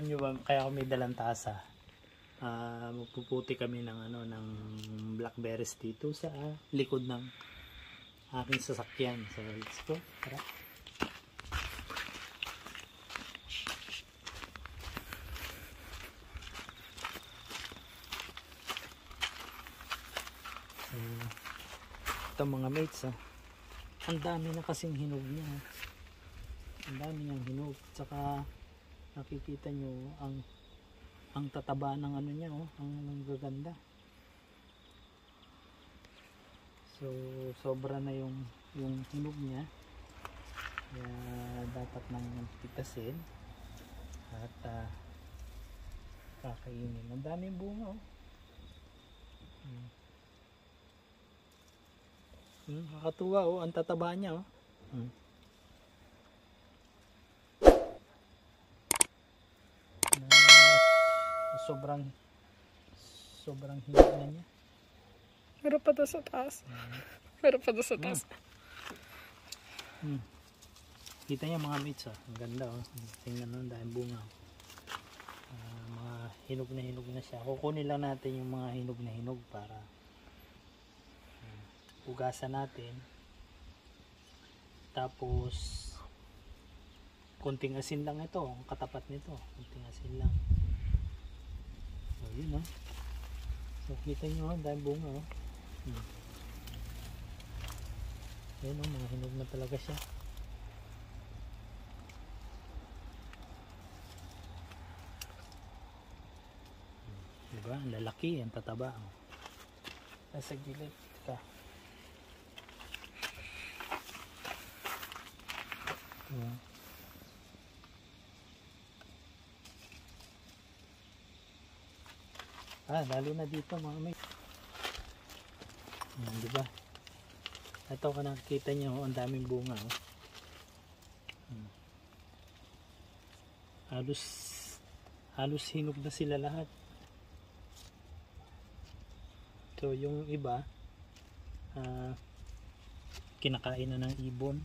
Alam nyo ba, kaya ako may dalang tasa. Magpuputi kami ng ng blackberries dito sa likod ng aking sasakyan. So let's go. Tara. Ito mga mates, ang dami na kasing hinog niya. Ang dami niyang hinog. Tsaka nakikita nyo ang tataba ng niya, ang gaganda. So sobra na yung hinog niya. Kaya dapat nang pitasin at kakainin. Ang daming bunga, Nakakatuwa, ang tataba niya, sobrang hinog na niya. Meron pa doon sa taas. Meron pa doon sa taas. Kita niya mga mates, ang ganda, tingnan nyo, dahil bunga. Mga hinog na siya. Kukunin lang natin yung mga hinog na hinog para hugasan natin. Tapos konting asin lang ito, ang katapat nito, konting asin lang. So yun, so kita nyo, dahil bunga, yun, mga hinog na talaga siya. Diba? Ang lalaki, ang tataba. Nasa gilid ka. Lalo na dito mga mates. Diba? Ito kung nakikita nyo, ang daming bunga. Halos hinog na sila lahat. So yung iba kinakain na ng ibon.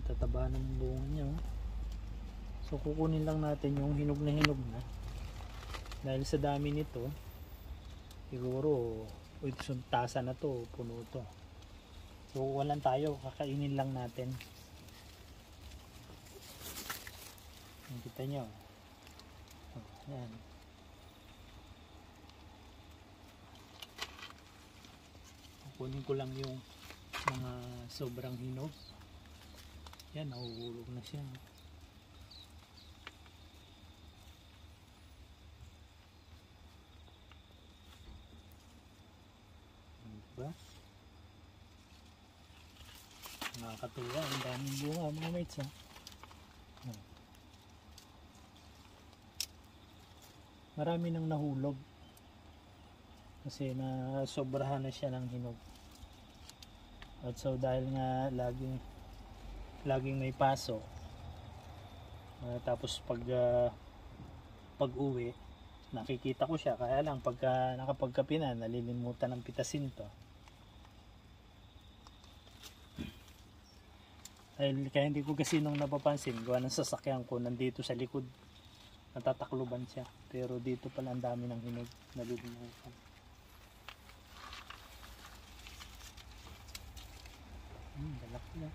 Tataba ng bunga niya. So kukunin lang natin yung hinog na dahil sa dami nito siguro itong tasa na to puno to. So walang tayo, kakainin lang natin. Kita nyo, yan. Kukunin ko lang yung mga sobrang hinog. Yan, nahuhulog na siya. Diba? Nakakatuwa, ang daming bunga mga mates, Marami nang nahulog kasi na sobrahan na siya ng hinog. At so dahil nga laging may paso, tapos pag uwi nakikita ko siya, kaya lang pagka nakapagkape na nalilimutan ng pitasin to. Kaya hindi ko kasi nung napapansin, gawa ng sasakyan ko nandito sa likod, natatakluban siya, pero dito pala ang dami ng hinog, nalilimutan. Lalaki na.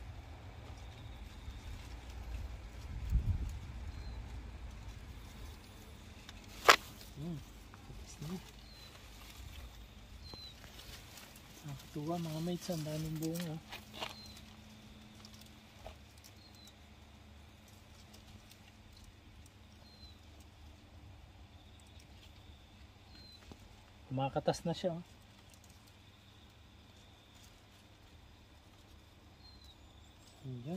Tapos na. Nakatuwa mga mates, ang daming bunga. Kumakatas na siya. Ayan.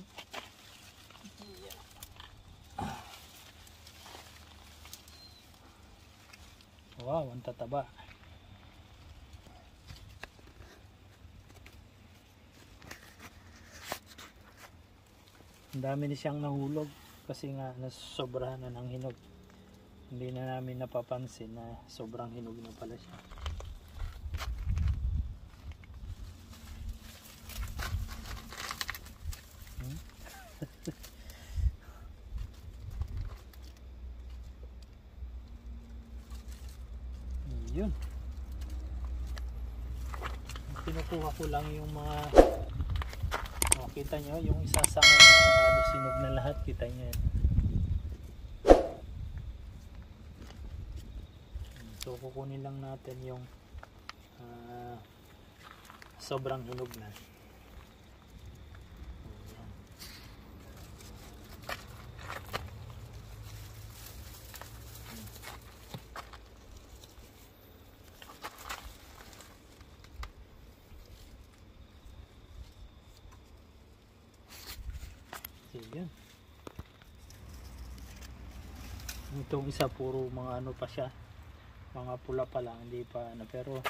Wow, ang tataba. Ang dami na siyang nahulog kasi nga nasobrahan na ng hinog. Hindi na namin napapansin na sobrang hinog na pala siya. Yun. Kinukuha ko lang yung mga kita nyo, yung isasama halos sinog na lahat, kita nyo yan. So kukunin lang natin yung sobrang hinog na. Ayan. So yun. Itong isa puro mga ano pa siya, mga pula pa lang, hindi pa ano, pero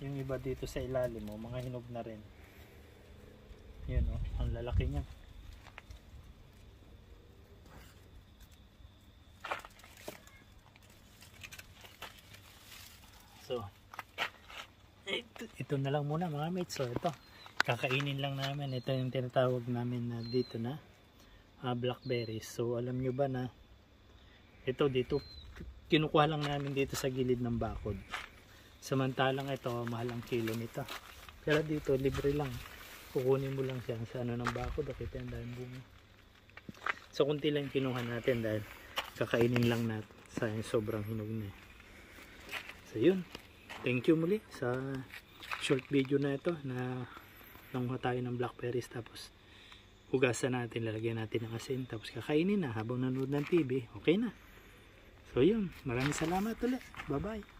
yung iba dito sa ilalim mo, mga hinog na rin. Yun oh, ang lalaki niya. So ito na lang muna mga mates. So ito, kakainin lang namin. Ito yung tinatawag namin na dito na blackberries. So alam nyo ba na ito dito kinukuha lang namin dito sa gilid ng bakod. Samantalang ito mahal ang kilo nito. Pero dito libre lang. Kukunin mo lang siya sa ano ng bakod. Okay, ang daming bunga. So kunti lang kinuha natin dahil kakainin lang natin sa sobrang hinog na. So yun. Thank you muli sa short video na ito na nanguha tayo ng blackberries, tapos hugasan natin, lalagyan natin ng asin, tapos kakainin na habang nanonood ng TV. Okay na. So yun, maraming salamat ulit. Bye bye.